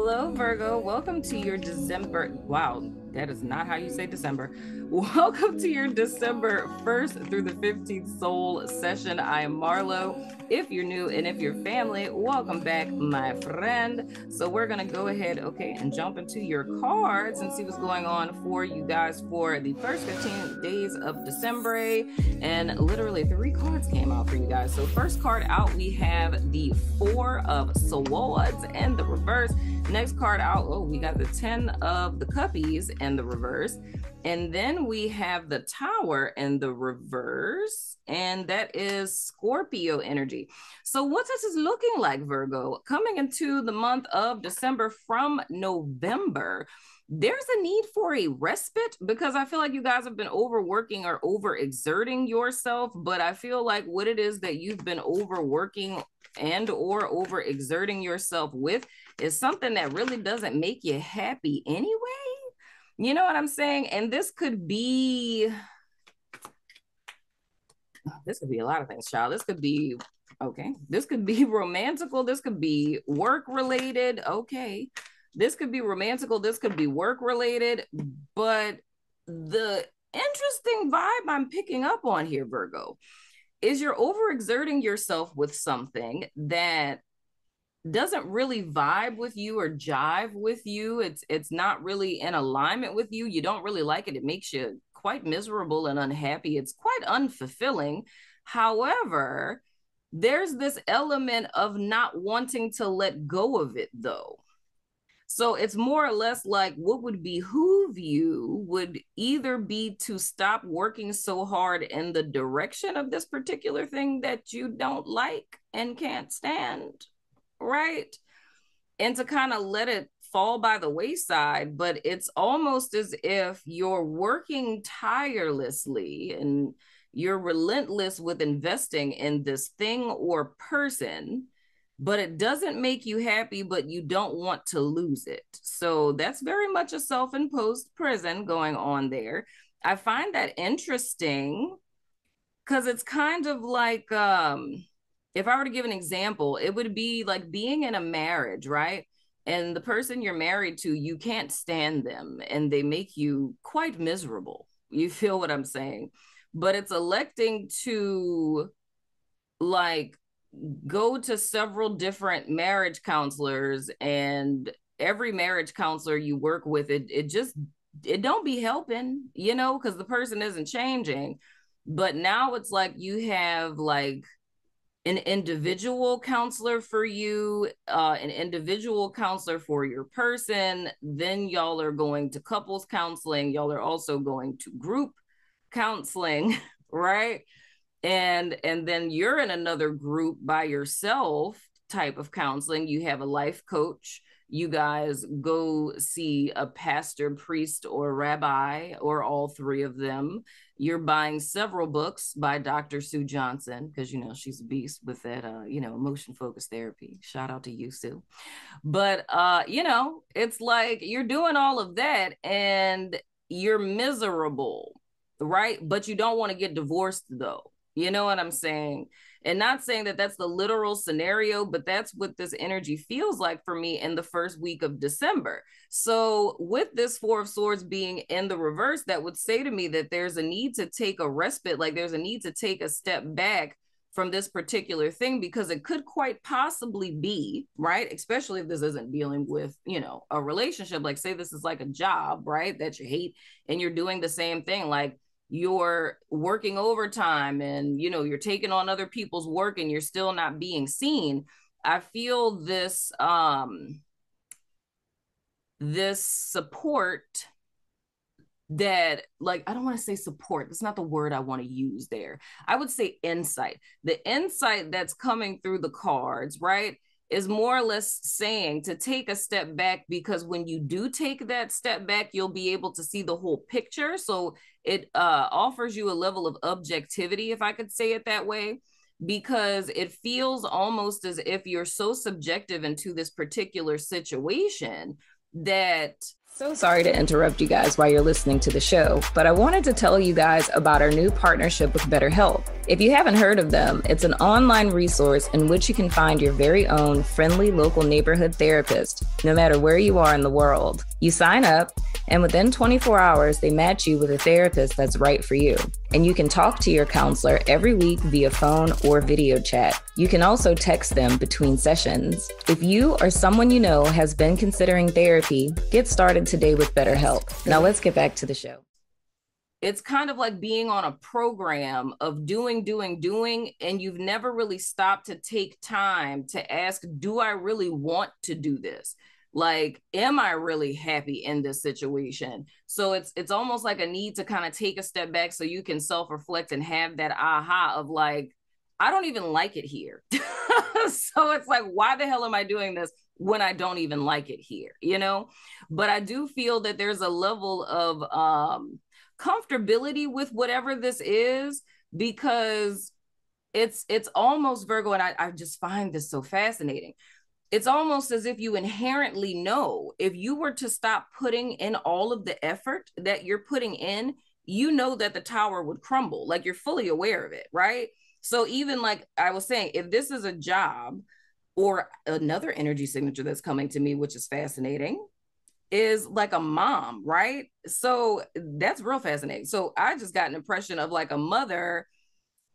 Hello, Virgo. Welcome to your December. Wow, that is not how you say December. Welcome to your December 1st through the 15th soul session. I am Marlo. If you're new and if you're family, welcome back, my friend. So we're going to go ahead, and jump into your cards and see what's going on for you guys for the first 15 days of December. And literally 3 cards came out for you guys. So first card out, we have the 4 of Swords and the reverse. Next card out, we got the 10 of the Cuppies and the reverse. And then we have the Tower in the reverse, and that is Scorpio energy. So what this is looking like, Virgo, coming into the month of December from November, there's a need for a respite because I feel like you guys have been overworking or overexerting yourself, but I feel like what it is that you've been overworking and or overexerting yourself with is something that really doesn't make you happy anyway. You know what I'm saying? And this could be a lot of things, child. This could be, this could be romantical. This could be work related. Okay. This could be romantical. This could be work related. But the interesting vibe I'm picking up on here, Virgo, is you're overexerting yourself with something that doesn't really vibe with you or jive with you. It's not really in alignment with you. You don't really like it. It makes you quite miserable and unhappy. It's quite unfulfilling. However, there's this element of not wanting to let go of it though. So it's more or less like what would behoove you would either be to stop working so hard in the direction of this particular thing that you don't like and can't stand, right? And to kind of let it fall by the wayside, but it's almost as if you're working tirelessly and you're relentless with investing in this thing or person, but it doesn't make you happy, but you don't want to lose it. So that's very much a self-imposed prison going on there. I find that interesting because it's kind of like, if I were to give an example, it would be like being in a marriage, right? And the person you're married to, you can't stand them and they make you quite miserable. You feel what I'm saying? But it's electing to like go to several different marriage counselors, and every marriage counselor you work with, it don't be helping, because the person isn't changing. But now it's like you have like an individual counselor for you, an individual counselor for your person. Then y'all are going to couples counseling. Y'all are also going to group counseling, right? And then you're in another group by yourself type of counseling. You have a life coach. You guys go see a pastor, priest, or rabbi, or all 3 of them. You're buying several books by Dr. Sue Johnson, because, she's a beast with that, emotion-focused therapy. Shout out to you, Sue. But, it's like you're doing all of that and you're miserable, right? But you don't want to get divorced, though. You know what I'm saying? And not saying that that's the literal scenario, but that's what this energy feels like for me in the first week of December. So with this 4 of Swords being in the reverse, that would say to me that there's a need to take a respite, like there's a need to take a step back from this particular thing, because it could quite possibly be, right? Especially if this isn't dealing with, a relationship, like say this is like a job, right? That you hate and you're doing the same thing. Like you're working overtime and you're taking on other people's work and you're still not being seen. I feel this this support that, like, I don't want to say support, that's not the word I want to use there. I would say insight. The insight that's coming through the cards, right, is more or less saying to take a step back, because when you do take that step back, you'll be able to see the whole picture. So it offers you a level of objectivity, if I could say it that way, because it feels almost as if you're so subjective into this particular situation that... So sorry to interrupt you guys while you're listening to the show, but I wanted to tell you guys about our new partnership with BetterHelp. If you haven't heard of them, it's an online resource in which you can find your very own friendly local neighborhood therapist, no matter where you are in the world. You sign up, and within 24 hours, they match you with a therapist that's right for you. And you can talk to your counselor every week via phone or video chat. You can also text them between sessions. If you or someone you know has been considering therapy, get started today with BetterHelp. Now let's get back to the show. It's kind of like being on a program of doing, and you've never really stopped to take time to ask, do I really want to do this? Like, am I really happy in this situation? So it's almost like a need to kind of take a step back so you can self-reflect and have that aha of like, I don't even like it here. So it's like, why the hell am I doing this when I don't even like it here, you know? But I do feel that there's a level of comfortability with whatever this is, because it's almost, Virgo, and I just find this so fascinating. It's almost as if you inherently know if you were to stop putting in all of the effort that you're putting in, you know that the tower would crumble. Like, you're fully aware of it, right? So even like I was saying, if this is a job, or another energy signature that's coming to me, which is fascinating, is like a mom, right? So that's real fascinating. So I just got an impression of like a mother.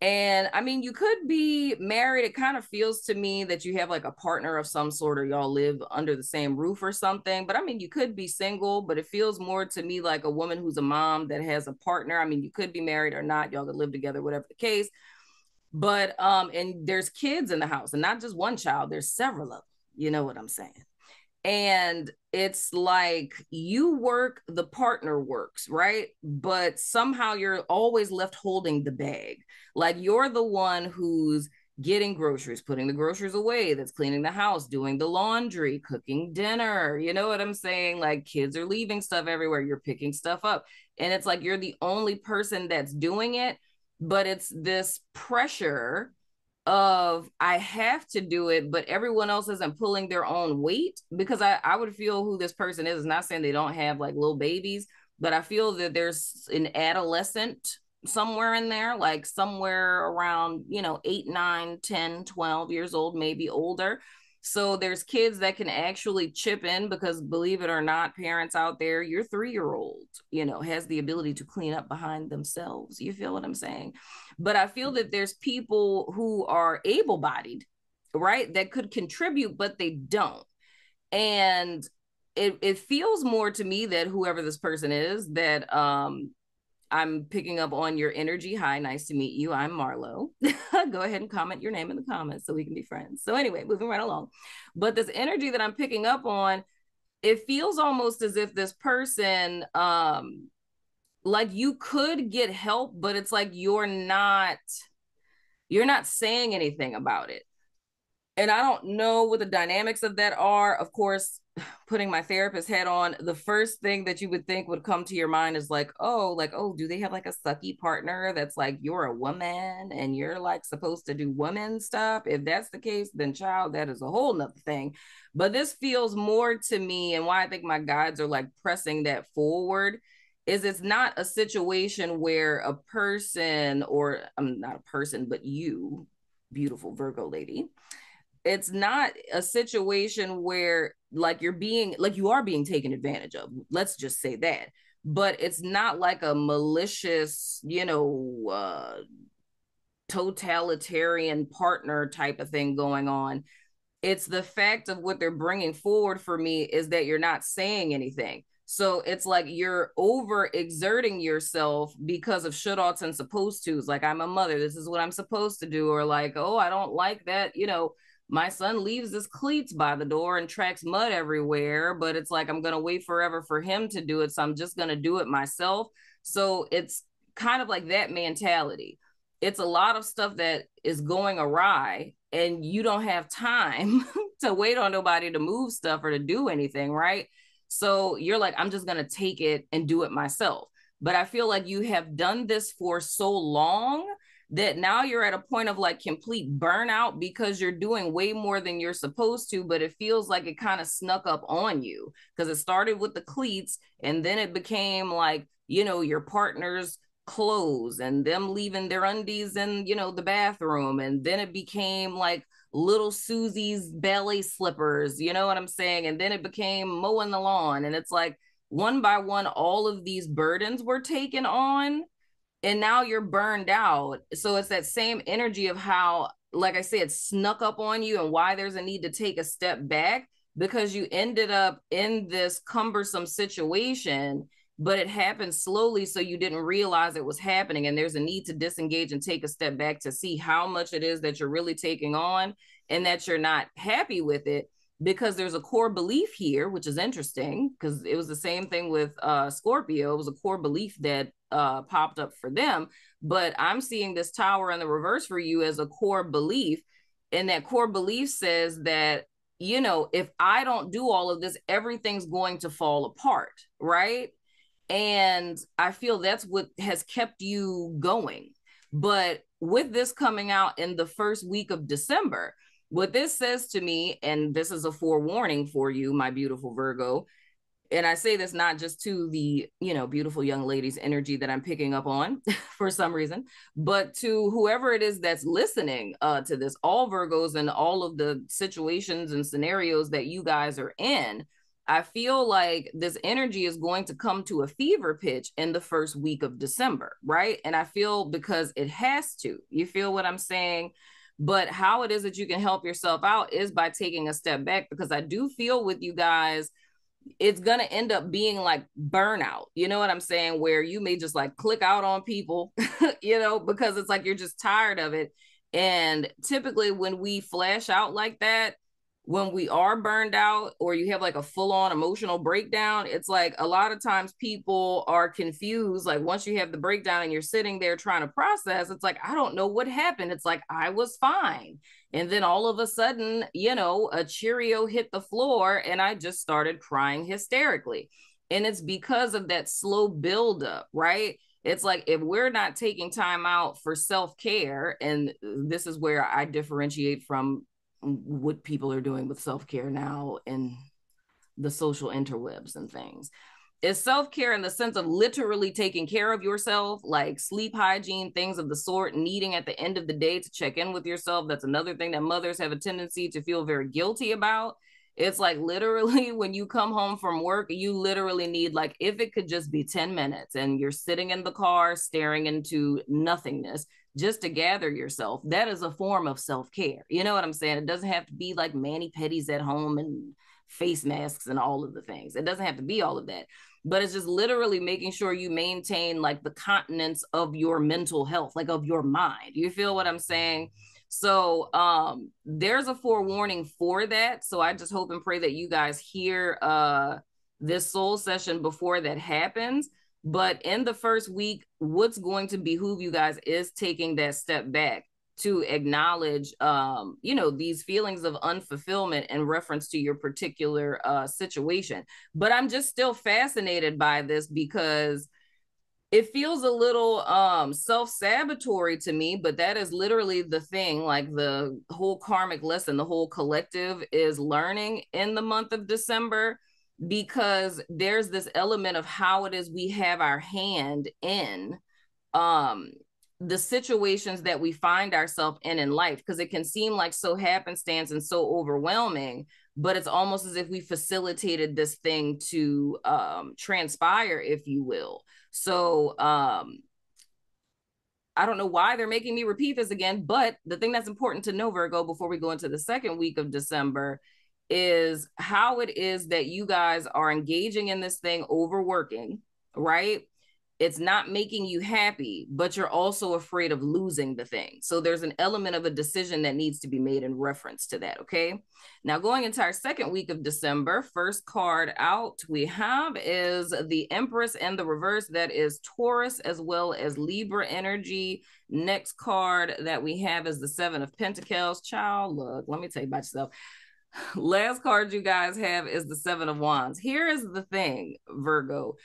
And I mean, you could be married. It kind of feels to me that you have like a partner of some sort, or y'all live under the same roof or something. But I mean, you could be single, but it feels more to me like a woman who's a mom that has a partner. I mean, you could be married or not. Y'all could live together, whatever the case. But and there's kids in the house, and not just one child, there's several of them. You know what I'm saying? And it's like you work, the partner works, right? But somehow you're always left holding the bag. Like, you're the one who's getting groceries, putting the groceries away, that's cleaning the house, doing the laundry, cooking dinner. You know what I'm saying? Like, kids are leaving stuff everywhere. You're picking stuff up. And it's like you're the only person that's doing it. But it's this pressure of, I have to do it, but everyone else isn't pulling their own weight. Because I would feel who this person is not saying they don't have like little babies, but I feel that there's an adolescent somewhere in there, like somewhere around, 8, 9, 10, 12 years old, maybe older. So there's kids that can actually chip in, because believe it or not, parents out there, your 3-year-old, has the ability to clean up behind themselves. You feel what I'm saying? But I feel that there's people who are able-bodied, right, that could contribute, but they don't. And it feels more to me that whoever this person is, that I'm picking up on your energy. Hi, nice to meet you. I'm Marlo. Go ahead and comment your name in the comments so we can be friends. So anyway, moving right along. But this energy that I'm picking up on, it feels almost as if this person, like, you could get help, but it's like you're not saying anything about it. And I don't know what the dynamics of that are. Of course, putting my therapist hat on, the first thing that you would think would come to your mind is like, oh, do they have like a sucky partner that's like, you're a woman and you're like supposed to do woman stuff? If that's the case, then child, that is a whole nother thing. But this feels more to me, and why I think my guides are like pressing that forward, is it's not a situation where a person, or I'm not a person, but you, beautiful Virgo lady, it's not a situation where like you are being taken advantage of. Let's just say that. But it's not like a malicious, totalitarian partner type of thing going on. It's the fact of what they're bringing forward for me is that you're not saying anything. So it's like you're over exerting yourself because of should oughts and supposed to's. Like, I'm a mother, this is what I'm supposed to do. Or like, oh, I don't like that, my son leaves his cleats by the door and tracks mud everywhere, but it's like, I'm going to wait forever for him to do it, so I'm just going to do it myself. So it's kind of like that mentality. It's a lot of stuff that is going awry, and you don't have time to wait on nobody to move stuff or to do anything, right? So you're like, I'm just going to take it and do it myself. But I feel like you have done this for so long that now you're at a point of like complete burnout because you're doing way more than you're supposed to, but it feels like it kind of snuck up on you because it started with the cleats and then it became like, you know, your partner's clothes and them leaving their undies in, you know, the bathroom. And then it became like little Susie's ballet slippers, you know what I'm saying? And then it became mowing the lawn. And it's like one by one, all of these burdens were taken on and now you're burned out. So it's that same energy of how, like I said, snuck up on you and why there's a need to take a step back because you ended up in this cumbersome situation, but it happened slowly. So you didn't realize it was happening. And there's a need to disengage and take a step back to see how much it is that you're really taking on and that you're not happy with it. Because there's a core belief here, which is interesting because it was the same thing with Scorpio. It was a core belief that popped up for them. But I'm seeing this tower in the reverse for you as a core belief. And that core belief says that, you know, if I don't do all of this, everything's going to fall apart, right? And I feel that's what has kept you going. But with this coming out in the first week of December, what this says to me, and this is a forewarning for you, my beautiful Virgo, and I say this not just to the, you know, beautiful young lady's energy that I'm picking up on for some reason, but to whoever it is that's listening to this, all Virgos and all of the situations and scenarios that you guys are in. I feel like this energy is going to come to a fever pitch in the first week of December, right? And I feel because it has to. You feel what I'm saying? But how it is that you can help yourself out is by taking a step back, because I do feel with you guys, it's going to end up being like burnout. You know what I'm saying? Where you may just like click out on people, you know, because it's like you're just tired of it. And typically when we flash out like that, when we are burned out or you have like a full-on emotional breakdown, it's like a lot of times people are confused. Like once you have the breakdown and you're sitting there trying to process, it's like, I don't know what happened. It's like, I was fine. And then all of a sudden, you know, a Cheerio hit the floor and I just started crying hysterically. And it's because of that slow buildup, right? It's like if we're not taking time out for self-care, and this is where I differentiate from what people are doing with self-care now in the social interwebs and things, is self-care in the sense of literally taking care of yourself, like sleep hygiene, things of the sort, needing at the end of the day to check in with yourself. That's another thing that mothers have a tendency to feel very guilty about. It's like literally when you come home from work, you literally need, like, if it could just be 10 minutes and you're sitting in the car staring into nothingness just to gather yourself. That is a form of self-care. You know what I'm saying? It doesn't have to be like mani-pedis at home and face masks and all of the things. It doesn't have to be all of that. But it's just literally making sure you maintain like the continence of your mental health, like of your mind. You feel what I'm saying? So there's a forewarning for that. So I just hope and pray that you guys hear this soul session before that happens. But in the first week, what's going to behoove you guys is taking that step back to acknowledge, you know, these feelings of unfulfillment in reference to your particular situation. But I'm just still fascinated by this because it feels a little self-sabotatory to me, but that is literally the thing. Like the whole karmic lesson, the whole collective is learning in the month of December, because there's this element of how it is we have our hand in the situations that we find ourselves in life, because it can seem like so happenstance and so overwhelming, but it's almost as if we facilitated this thing to transpire, if you will. So I don't know why they're making me repeat this again, but the thing that's important to know, Virgo, before we go into the second week of December, is how it is that you guys are engaging in this thing, overworking, right? It's not making you happy, but you're also afraid of losing the thing. So there's an element of a decision that needs to be made in reference to that, okay? Now, going into our second week of December, first card out we have is the Empress in the reverse. That is Taurus as well as Libra energy. Next card that we have is the Seven of Pentacles. Child, look, let me tell you about yourself. Last card you guys have is the Seven of Wands. Here is the thing, Virgo.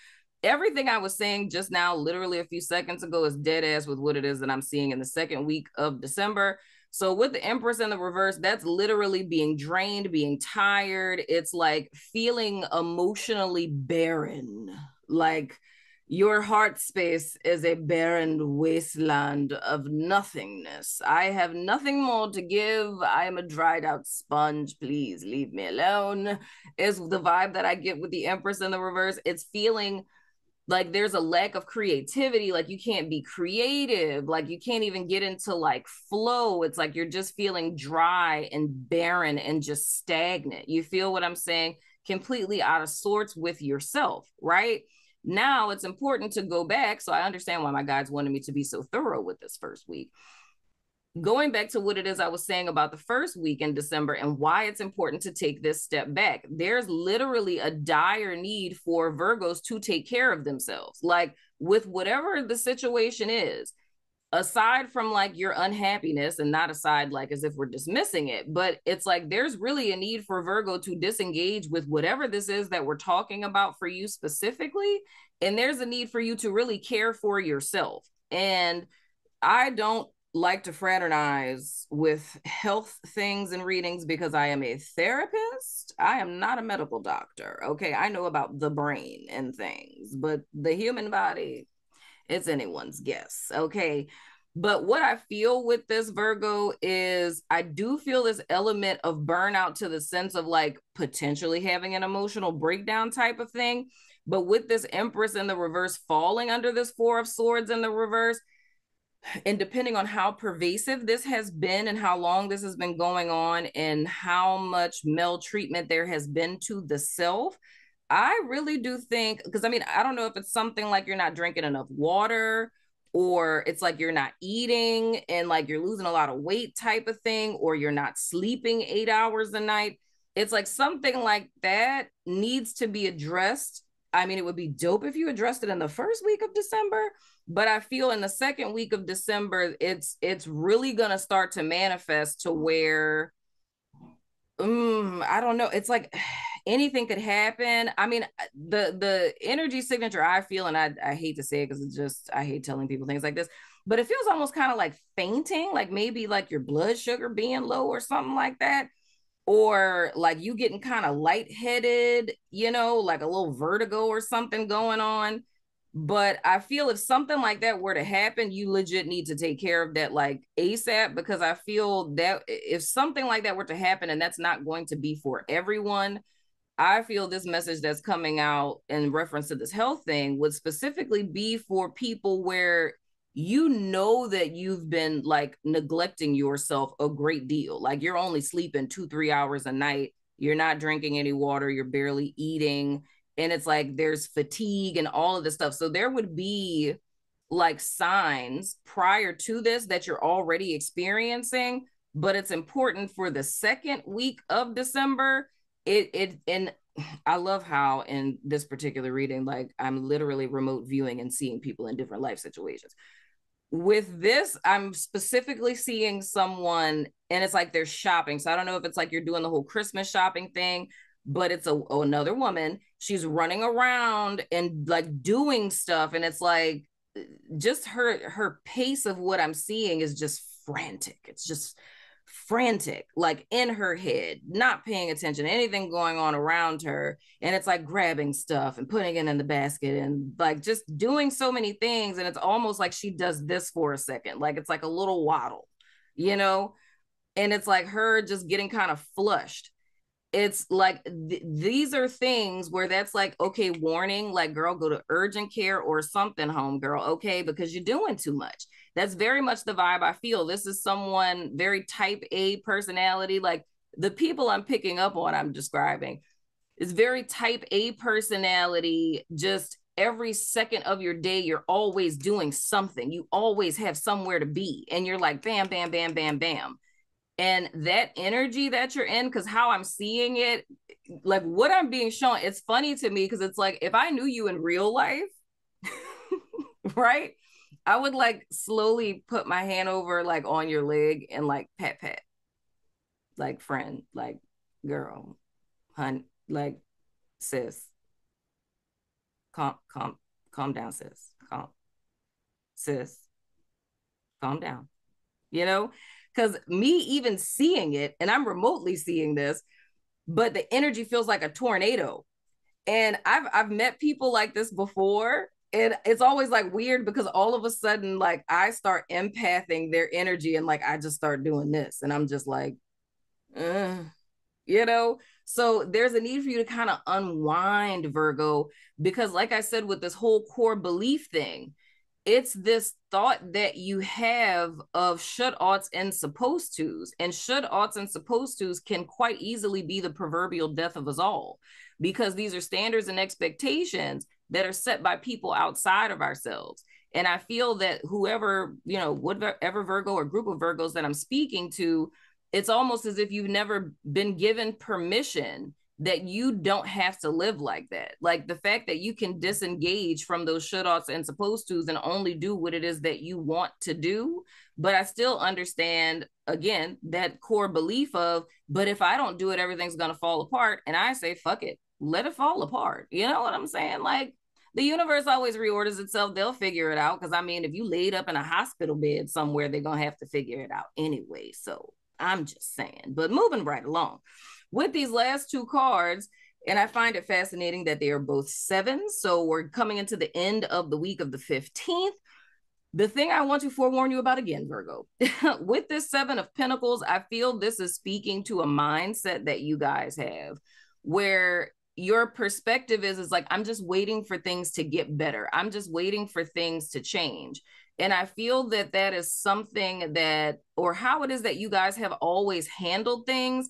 everything I was saying just now, literally a few seconds ago, is dead ass with what it is that I'm seeing in the second week of December. So with the Empress in the reverse, that's literally being drained, being tired. It's like feeling emotionally barren. Like your heart space is a barren wasteland of nothingness. I have nothing more to give. I am a dried out sponge. Please leave me alone. Is the vibe that I get with the Empress in the reverse. It's feeling like there's a lack of creativity, like you can't be creative, like you can't even get into like flow. It's like you're just feeling dry and barren and just stagnant. You feel what I'm saying? Completely out of sorts with yourself, right? Now it's important to go back. So I understand why my guides wanted me to be so thorough with this first week. Going back to what it is I was saying about the first week in December and why it's important to take this step back. There's literally a dire need for Virgos to take care of themselves. Like with whatever the situation is, aside from like your unhappiness, and not aside like as if we're dismissing it, but it's like there's really a need for Virgo to disengage with whatever this is that we're talking about for you specifically. And there's a need for you to really care for yourself. And I don't like to fraternize with health things and readings because I am a therapist. I am not a medical doctor. Okay. I know about the brain and things, but the human body, it's anyone's guess. Okay. But what I feel with this Virgo is I do feel this element of burnout to the sense of like potentially having an emotional breakdown type of thing. But with this Empress in the reverse falling under this Four of Swords in the reverse, and depending on how pervasive this has been and how long this has been going on and how much maltreatment there has been to the self, I really do think, because I mean, I don't know if it's something like you're not drinking enough water, or it's like you're not eating and like you're losing a lot of weight type of thing, or you're not sleeping 8 hours a night. It's like something like that needs to be addressed. I mean, it would be dope if you addressed it in the first week of December, but I feel in the second week of December, it's really gonna start to manifest to where I don't know. It's like anything could happen. I mean, the energy signature I feel, and I hate to say it because it's just I hate telling people things like this, but it feels almost kind of like fainting, like maybe like your blood sugar being low or something like that, or like you getting kind of lightheaded, you know, like a little vertigo or something going on. But I feel if something like that were to happen, you legit need to take care of that like ASAP, because I feel that if something like that were to happen, and that's not going to be for everyone, I feel this message that's coming out in reference to this health thing would specifically be for people where you know that you've been like neglecting yourself a great deal. Like you're only sleeping 2-3 hours a night. You're not drinking any water. You're barely eating. And it's like there's fatigue and all of this stuff. So there would be like signs prior to this that you're already experiencing, but it's important for the second week of December. And I love how in this particular reading, like I'm literally remote viewing and seeing people in different life situations. With this, I'm specifically seeing someone, and it's like they're shopping. So I don't know if it's like you're doing the whole Christmas shopping thing, but it's another woman. She's running around and like doing stuff, and it's like just her pace of what I'm seeing is just frantic. It's just frantic, like in her head, not paying attention to anything going on around her. And it's like grabbing stuff and putting it in the basket and like just doing so many things. And it's almost like she does this for a second, like it's like a little waddle, you know? And it's like her just getting kind of flushed. It's like these are things where that's like, okay, warning, like girl, go to urgent care or something, home girl, okay, because you're doing too much. That's very much the vibe I feel. This is someone very type A personality, like the people I'm picking up on, I'm describing is very type A personality. Just every second of your day, you're always doing something. You always have somewhere to be, and you're like bam, bam, bam, bam, bam. And that energy that you're in, because how I'm seeing it, like what I'm being shown, it's funny to me because it's like if I knew you in real life, right, I would like slowly put my hand over like on your leg and like pat pat, like friend, like girl, hun, like sis, calm, calm, calm down, sis. Sis, calm down. You know, because me even seeing it, and I'm remotely seeing this, but the energy feels like a tornado. And I've met people like this before, and it's always like weird because all of a sudden, like I start empathing their energy, and like I just start doing this, and I'm just like, you know. So there's a need for you to kind of unwind, Virgo, because like I said, with this whole core belief thing, it's this thought that you have of should oughts and supposed tos, and should oughts and supposed tos can quite easily be the proverbial death of us all, because these are standards and expectations that are set by people outside of ourselves. And I feel that whoever, you know, whatever Virgo or group of Virgos that I'm speaking to, it's almost as if you've never been given permission that you don't have to live like that. Like the fact that you can disengage from those should oughts and supposed tos and only do what it is that you want to do. But I still understand, again, that core belief of, but if I don't do it, everything's going to fall apart. And I say, fuck it, let it fall apart. You know what I'm saying? Like the universe always reorders itself. They'll figure it out. Because I mean, if you laid up in a hospital bed somewhere, they're going to have to figure it out anyway. So I'm just saying, but moving right along with these last two cards. And I find it fascinating that they are both sevens. So we're coming into the end of the week of the 15th. The thing I want to forewarn you about again, Virgo, with this Seven of Pentacles, I feel this is speaking to a mindset that you guys have where your perspective is like, I'm just waiting for things to get better. I'm just waiting for things to change. And I feel that that is something that, or how it is that you guys have always handled things.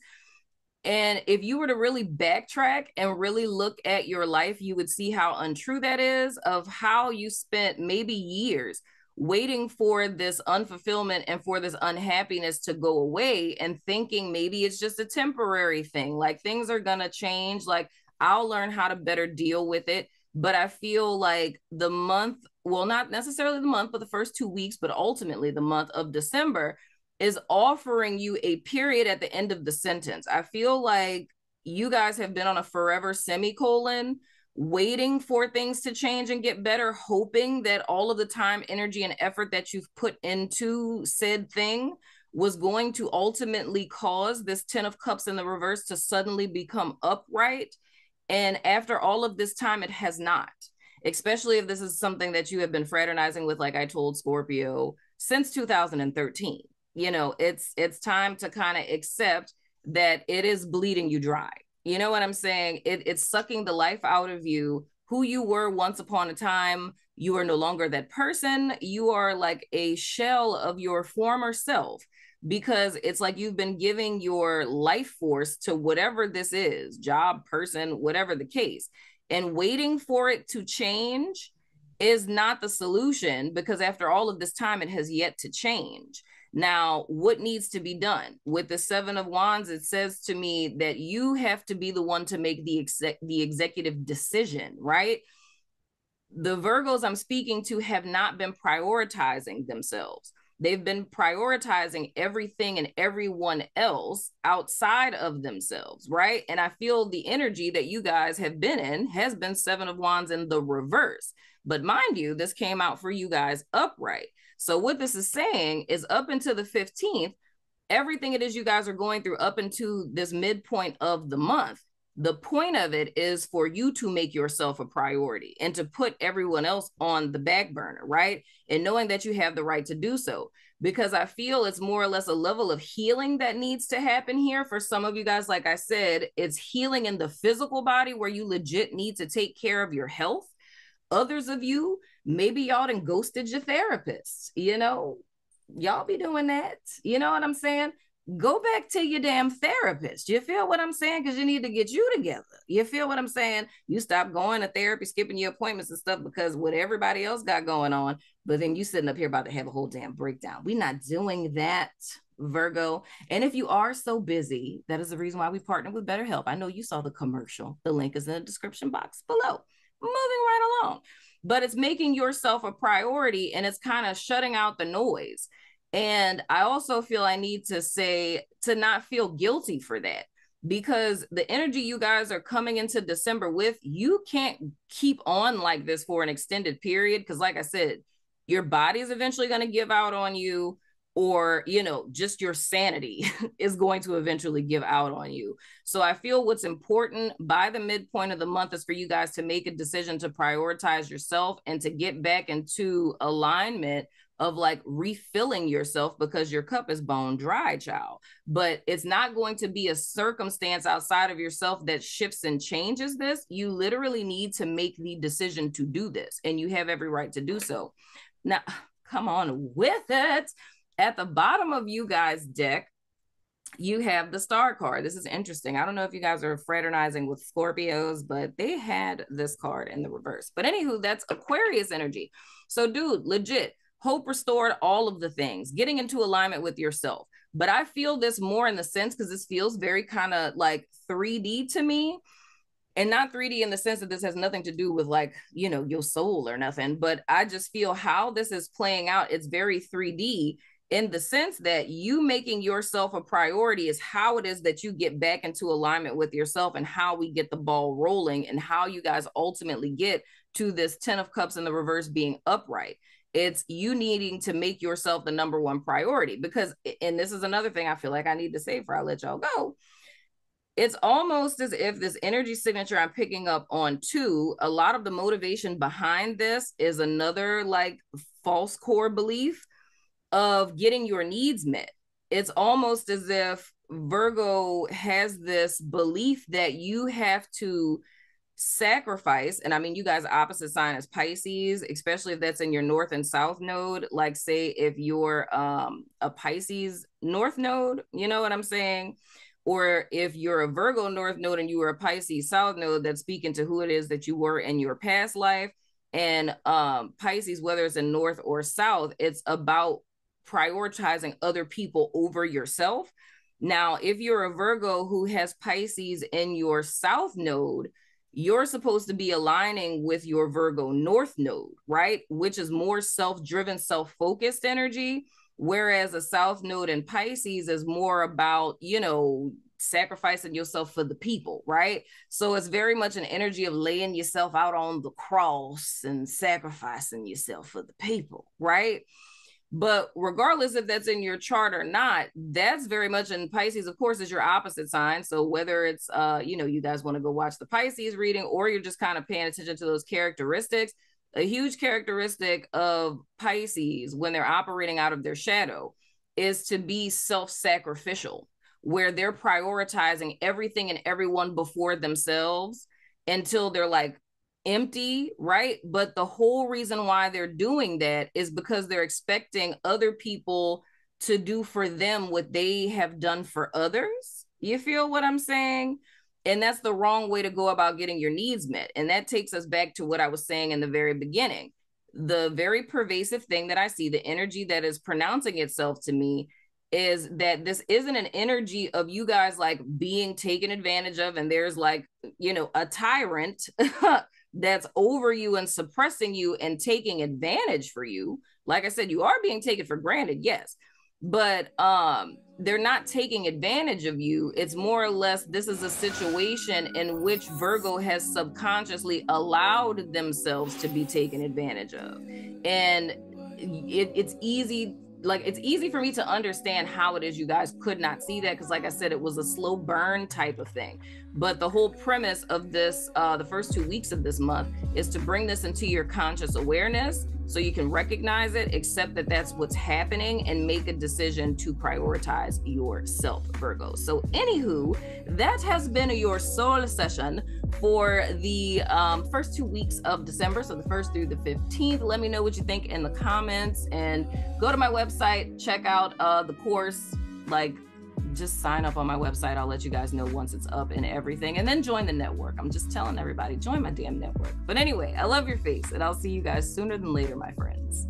And if you were to really backtrack and really look at your life, you would see how untrue that is, of how you spent maybe years waiting for this unfulfillment and for this unhappiness to go away and thinking maybe it's just a temporary thing. Like things are going to change. Like I'll learn how to better deal with it. But I feel like the month, well, not necessarily the month, but the first 2 weeks, but ultimately the month of December is offering you a period at the end of the sentence. I feel like you guys have been on a forever semicolon, waiting for things to change and get better, hoping that all of the time, energy, and effort that you've put into said thing was going to ultimately cause this 10 of Cups in the reverse to suddenly become upright. And after all of this time, it has not, especially if this is something that you have been fraternizing with, like I told Scorpio, since 2013. You know, it's time to kind of accept that it is bleeding you dry. You know what I'm saying? It's sucking the life out of you. Who you were once upon a time, you are no longer that person. You are like a shell of your former self, because it's like you've been giving your life force to whatever this is, job, person, whatever the case, and waiting for it to change is not the solution, because after all of this time, it has yet to change. Now, what needs to be done? With the Seven of Wands, it says to me that you have to be the one to make the executive decision, right? The Virgos I'm speaking to have not been prioritizing themselves. They've been prioritizing everything and everyone else outside of themselves, right? And I feel the energy that you guys have been in has been Seven of Wands in the reverse. But mind you, this came out for you guys upright. So what this is saying is up until the 15th, everything it is you guys are going through up into this midpoint of the month, the point of it is for you to make yourself a priority and to put everyone else on the back burner, right? And knowing that you have the right to do so, because I feel it's more or less a level of healing that needs to happen here. For some of you guys, like I said, it's healing in the physical body where you legit need to take care of your health. Others of you, maybe y'all done ghosted your therapists, you know, y'all be doing that. You know what I'm saying? Go back to your damn therapist. You feel what I'm saying? Because you need to get you together. You feel what I'm saying? You stop going to therapy, skipping your appointments and stuff because what everybody else got going on, but then you sitting up here about to have a whole damn breakdown. We're not doing that, Virgo. And if you are so busy, that is the reason why we partner with BetterHelp. I know you saw the commercial. The link is in the description box below. Moving right along. But it's making yourself a priority, and it's kind of shutting out the noise. And I also feel I need to say to not feel guilty for that, because the energy you guys are coming into December with, you can't keep on like this for an extended period. Because like I said, your body is eventually going to give out on you, or, you know, just your sanity is going to eventually give out on you. So I feel what's important by the midpoint of the month is for you guys to make a decision to prioritize yourself and to get back into alignment of like refilling yourself, because your cup is bone dry, child. But it's not going to be a circumstance outside of yourself that shifts and changes this. You literally need to make the decision to do this, and you have every right to do so. Now, come on with it. At the bottom of you guys' deck, you have the Star card. This is interesting. I don't know if you guys are fraternizing with Scorpios, but they had this card in the reverse. But anywho, that's Aquarius energy. So dude, legit, hope restored, all of the things, getting into alignment with yourself. But I feel this more in the sense, because this feels very kind of like 3D to me. And not 3D in the sense that this has nothing to do with like, you know, your soul or nothing. But I just feel how this is playing out, it's very 3D in the sense that you making yourself a priority is how it is that you get back into alignment with yourself, and how we get the ball rolling, and how you guys ultimately get to this 10 of Cups in the reverse being upright. It's you needing to make yourself the number one priority, because, and this is another thing I feel like I need to say before I let y'all go. It's almost as if this energy signature I'm picking up on too, a lot of the motivation behind this is another like false core belief of getting your needs met. It's almost as if Virgo has this belief that you have to sacrifice, and I mean, you guys opposite sign is Pisces, especially if that's in your north and south node. Like say if you're a Pisces north node, you know what I'm saying? Or if you're a Virgo north node and you were a Pisces south node, that's speaking to who it is that you were in your past life. And Pisces, whether it's in north or south, it's about prioritizing other people over yourself. Now, if you're a Virgo who has Pisces in your south node, you're supposed to be aligning with your Virgo north node, right? Which is more self-driven, self-focused energy. Whereas a south node in Pisces is more about, you know, sacrificing yourself for the people, right? So it's very much an energy of laying yourself out on the cross and sacrificing yourself for the people, right? But regardless if that's in your chart or not, that's very much in Pisces, of course, is your opposite sign. So whether it's, you know, you guys want to go watch the Pisces reading, or you're just kind of paying attention to those characteristics, a huge characteristic of Pisces when they're operating out of their shadow is to be self-sacrificial, where they're prioritizing everything and everyone before themselves until they're like empty, right? But the whole reason why they're doing that is because they're expecting other people to do for them what they have done for others. You feel what I'm saying? And that's the wrong way to go about getting your needs met. And that takes us back to what I was saying in the very beginning. The very pervasive thing that I see, the energy that is pronouncing itself to me, is that this isn't an energy of you guys like being taken advantage of, and there's like, you know, a tyrant that's over you and suppressing you and taking advantage for you. Like I said, you are being taken for granted, yes, but they're not taking advantage of you. It's more or less, this is a situation in which Virgo has subconsciously allowed themselves to be taken advantage of. And it's easy, like it's easy for me to understand how it is you guys could not see that, because like I said, it was a slow burn type of thing. But the whole premise of this, the first 2 weeks of this month, is to bring this into your conscious awareness so you can recognize it, accept that that's what's happening, and make a decision to prioritize yourself, Virgo. So anywho, that has been your soul session for the first 2 weeks of December, so the 1st through the 15th. Let me know what you think in the comments, and go to my website, check out the course, like just sign up on my website. I'll let you guys know once it's up and everything, and then join the network. I'm just telling everybody, join my damn network. But anyway, I love your face, and I'll see you guys sooner than later, my friends.